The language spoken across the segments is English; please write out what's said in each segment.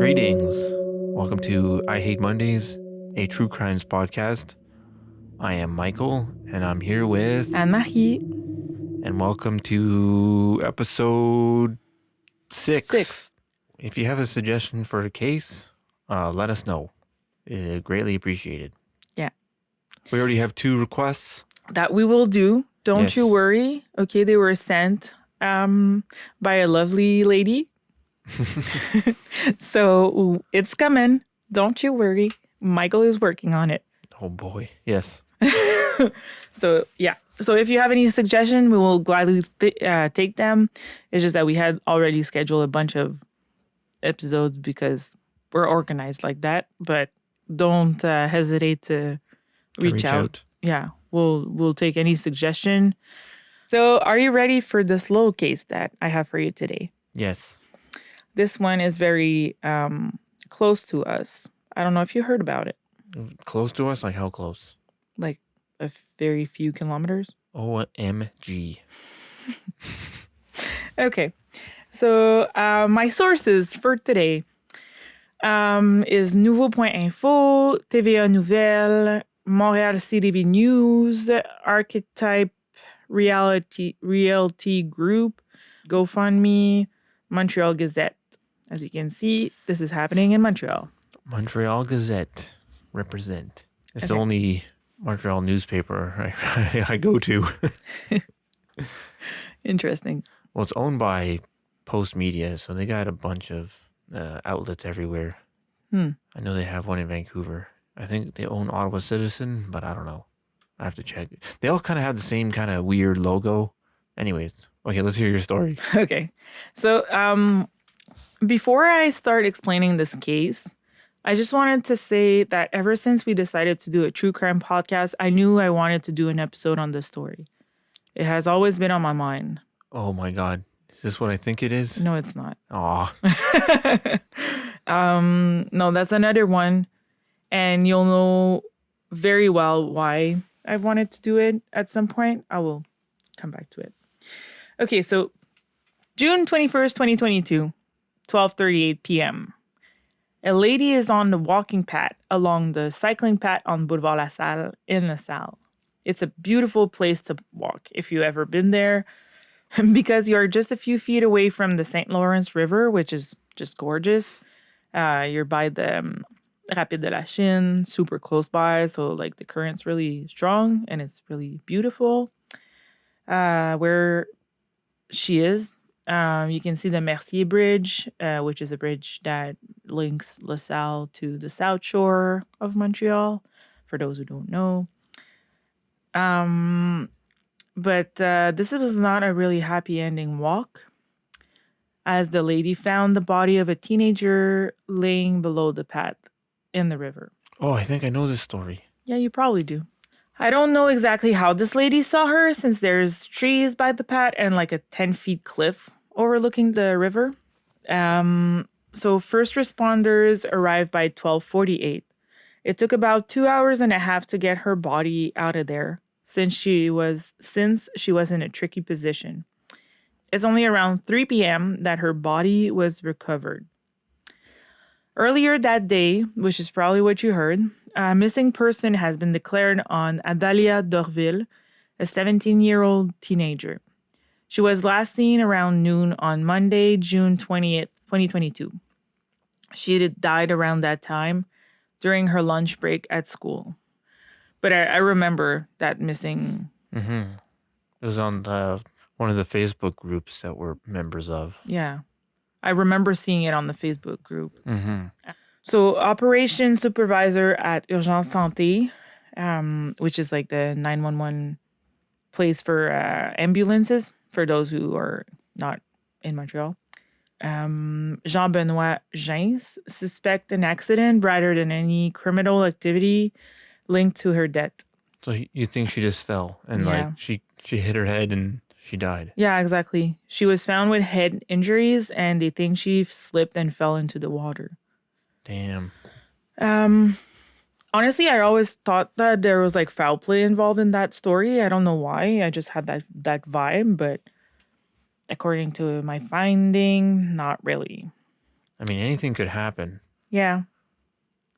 Greetings. Welcome to I Hate Mondays, a true crimes podcast. I am Michael, and I'm here with... Anne-Marie. And welcome to episode 6. If you have a suggestion for a case, let us know. Greatly appreciated. Yeah. We already have 2 requests. That we will do. Don't you worry. Okay, they were sent by a lovely lady. So it's coming. Don't you worry. Michael is working on it. Oh boy. Yes. So yeah. So if you have any suggestion, we will gladly take them. It's just that we had already scheduled a bunch of episodes because we're organized like that. But don't hesitate to reach out. Yeah. We'll take any suggestion. So are you ready for this little case that I have for you today? Yes. This one is very close to us. I don't know if you heard about it. Close to us? Like how close? Like a very few kilometers. OMG. Okay. So my sources for today is Nouveau.info, TVA Nouvelle, Montreal CTV News, Archetype Realty Group, GoFundMe, Montreal Gazette. As you can see, this is happening in Montreal. Montreal Gazette. Represent. It's Okay. the only Montreal newspaper I go to. Interesting. Well, it's owned by Post Media, so they got a bunch of outlets everywhere. I know they have one in Vancouver. I think they own Ottawa Citizen, but I don't know. I have to check. They all kind of have the same kind of weird logo. Anyways, okay, let's hear your story. Okay. So before I start explaining this case, I just wanted to say that ever since we decided to do a true crime podcast, I knew I wanted to do an episode on this story. It has always been on my mind. Oh my God. Is this what I think it is? No, it's not. Aw. No, that's another one. And you'll know very well why I wanted to do it at some point. I will come back to it. Okay, so June 21st, 2022, 12:38 p.m. A lady is on the walking path along the cycling path on Boulevard LaSalle in LaSalle. It's a beautiful place to walk if you've ever been there because you're just a few feet away from the St. Lawrence River, which is just gorgeous. You're by the Rapide de la Chine, super close by. So like the current's really strong and it's really beautiful. Where she is, you can see the Mercier Bridge, which is a bridge that links LaSalle to the South Shore of Montreal, for those who don't know. But this was not a really happy ending walk, as the lady found the body of a teenager laying below the path in the river. Oh, I think I know this story. Yeah, you probably do. I don't know exactly how this lady saw her, since there's trees by the path and like a 10-foot cliff overlooking the river. So first responders arrived by 12:48. It took about 2 hours and a half to get her body out of there, since she was in a tricky position. It's only around 3 p.m. that her body was recovered. Earlier that day, which is probably what you heard, a missing person has been declared on Adalya Dorvil, a 17-year-old teenager. She was last seen around noon on Monday, June 20th, 2022. She died around that time during her lunch break at school. But I remember that missing. Mm-hmm. It was on one of the Facebook groups that we're members of. Yeah. I remember seeing it on the Facebook group. Mm-hmm. So operations supervisor at Urgence Santé, which is like the 911 place for ambulances, for those who are not in Montreal. Jean-Benoit Gens suspect an accident rather than any criminal activity linked to her death. So you think she just fell and like she hit her head and she died? Yeah, exactly. She was found with head injuries and they think she slipped and fell into the water. Damn. Honestly, I always thought that there was like foul play involved in that story. I don't know why. I just had that vibe, but according to my finding, not really. I mean, anything could happen. Yeah.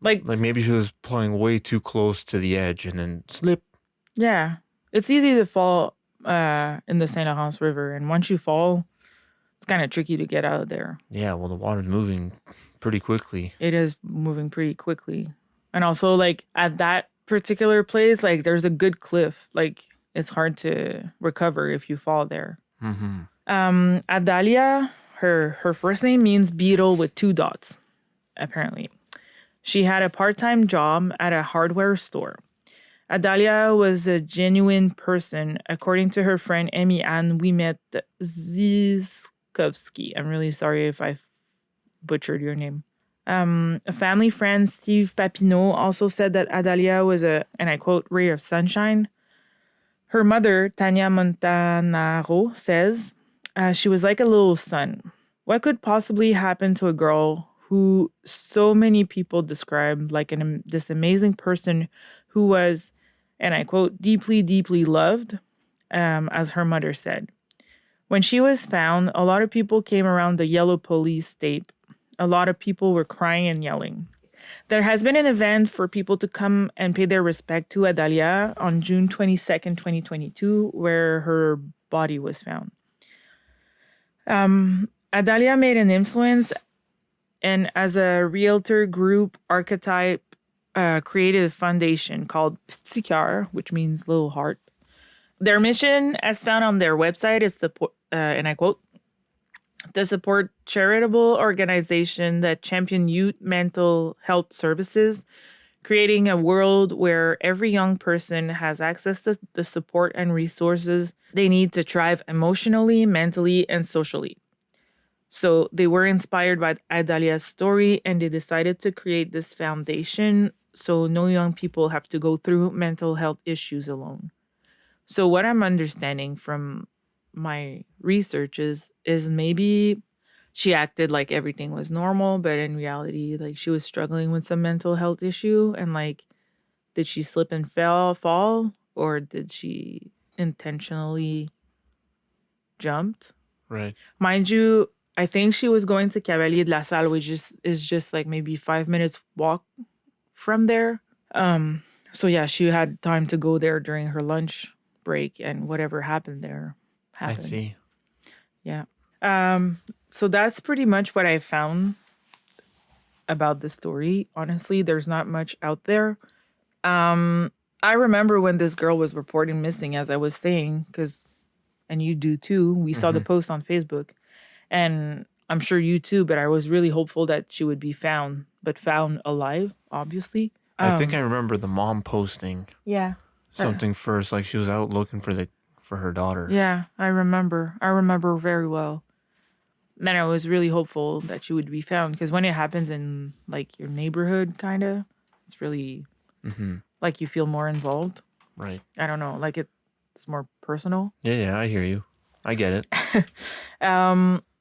Like, Like maybe she was playing way too close to the edge and then slip. yeah. It's easy to fall in the St. Laurent River. And once you fall, it's kind of tricky to get out of there. Yeah, well, the water's moving pretty quickly. It is moving pretty quickly. And also, like, at that particular place, like, there's a good cliff. Like, it's hard to recover if you fall there. Mm-hmm. Adalya, her first name means beetle with 2 dots, apparently. She had a part-time job at a hardware store. Adalya was a genuine person. According to her friend Amy Ann, we met Ziskovsky. I'm really sorry if I butchered your name. A family friend, Steve Papineau, also said that Adalya was a, and I quote, ray of sunshine. Her mother, Tanya Montanaro, says she was like a little sun. What could possibly happen to a girl who so many people described like this amazing person who was, and I quote, deeply, deeply loved, as her mother said. When she was found, a lot of people came around the yellow police tape. A lot of people were crying and yelling. There has been an event for people to come and pay their respect to Adalya on June 22nd, 2022, where her body was found. Adalya made an influence, and as a realtor group archetype, created a foundation called P'tikar, which means little heart. Their mission, as found on their website, is to, and I quote, to support charitable organization that champion youth mental health services, creating a world where every young person has access to the support and resources they need to thrive emotionally, mentally, and socially. So they were inspired by Adalya's story, and they decided to create this foundation so no young people have to go through mental health issues alone. So what I'm understanding from my research is maybe she acted like everything was normal, but in reality, like she was struggling with some mental health issue, and like, did she slip and fall, or did she intentionally jumped? Right. Mind you, I think she was going to Cavalier de LaSalle, which is just like maybe 5 minutes walk from there. So yeah, she had time to go there during her lunch break, and whatever happened there happened. I see. Yeah. So that's pretty much what I found about the story. Honestly, there's not much out there. I remember when this girl was reporting missing, as I was saying, and you do too. We saw the post on Facebook, and I'm sure you too, but I was really hopeful that she would be found, but found alive, obviously. I think I remember the mom posting Yeah. something first, like she was out looking for her daughter. Yeah, I remember. I remember very well. Then I was really hopeful that she would be found, because when it happens in like your neighborhood, kind of, it's really like you feel more involved. Right. I don't know, like it's more personal. Yeah, I hear you. I get it.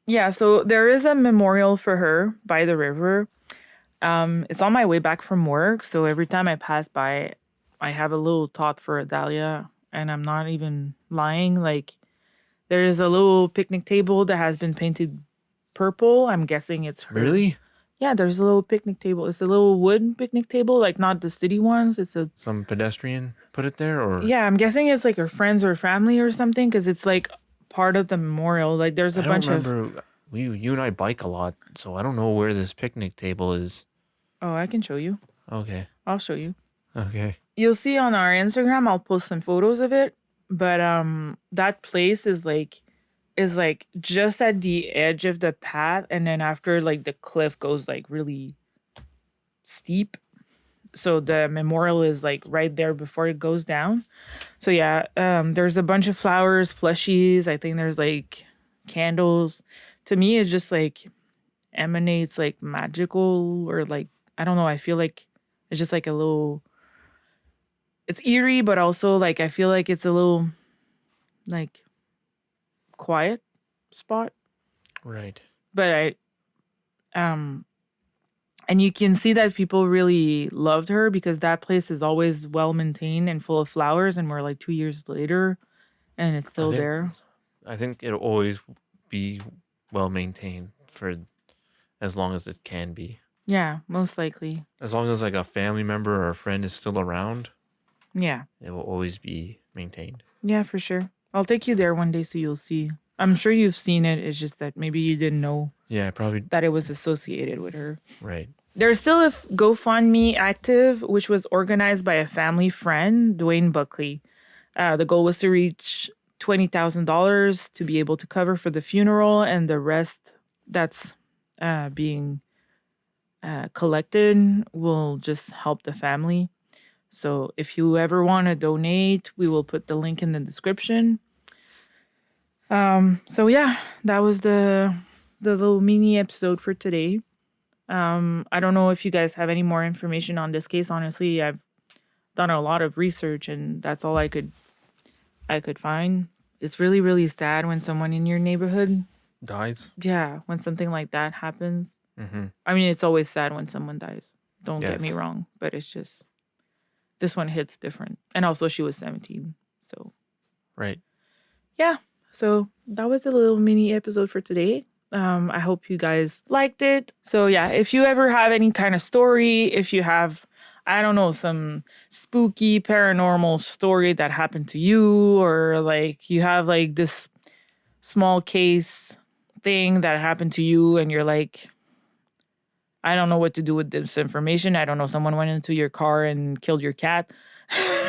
Yeah, so there is a memorial for her by the river. It's on my way back from work, so every time I pass by, I have a little thought for Adalya, and I'm not even lying. Like, there is a little picnic table that has been painted purple. I'm guessing it's her. Really? Yeah, there's a little picnic table. It's a little wood picnic table, like not the city ones. It's a Some pedestrian put it there, or yeah. I'm guessing it's like her friends or family or something, because it's like part of the memorial. Like there's a I bunch don't of. remember. You and I bike a lot, so I don't know where this picnic table is. Oh, I can show you. Okay. I'll show you. Okay. You'll see on our Instagram. I'll post some photos of it. But that place is like just at the edge of the path, and then after, like, the cliff goes like really steep. So the memorial is like right there before it goes down. So yeah, there's a bunch of flowers, plushies. I think there's like candles. To me, it just like emanates like magical, or like, I don't know. I feel like it's just like a little. It's eerie, but also like I feel like it's a little like quiet spot. Right. But and you can see that people really loved her, because that place is always well maintained and full of flowers, and we're like 2 years later and it's still there. I think it'll always be well maintained for as long as it can be. Yeah, most likely. As long as like a family member or a friend is still around, Yeah. it will always be maintained. Yeah, for sure. I'll take you there one day so you'll see. I'm sure you've seen it. It's just that maybe you didn't know Yeah, probably. that it was associated with her. Right. There's still a GoFundMe active, which was organized by a family friend, Dwayne Buckley. The goal was to reach $20,000 to be able to cover for the funeral, and the rest that's being collected will just help the family. So if you ever want to donate, we will put the link in the description. So yeah, that was the little mini episode for today. I don't know if you guys have any more information on this case. Honestly, I've done a lot of research and that's all I could find. It's really, really sad when someone in your neighborhood Dies. Yeah, when something like that happens. Mm-hmm. I mean, it's always sad when someone dies. Don't get me Yes. wrong, but it's just this one hits different. And also she was 17. So Right. yeah. So that was the little mini episode for today. I hope you guys liked it. So yeah, if you ever have any kind of story, if you have, I don't know, some spooky paranormal story that happened to you, or like you have like this small case thing that happened to you and you're like, I don't know what to do with this information. I don't know, someone went into your car and killed your cat.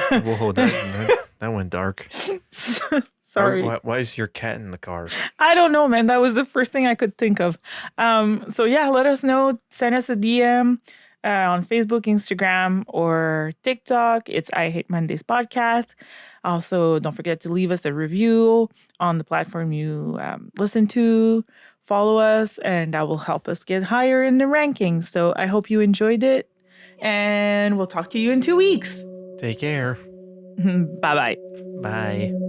Whoa, that went dark. Sorry. Why is your cat in the car? I don't know, man. That was the first thing I could think of. So yeah, let us know. Send us a DM on Facebook, Instagram, or TikTok. It's I Hate Mondays podcast. Also, don't forget to leave us a review on the platform you listen to. Follow us, and that will help us get higher in the rankings. So I hope you enjoyed it, and we'll talk to you in 2 weeks. Take care. Bye-bye. Bye.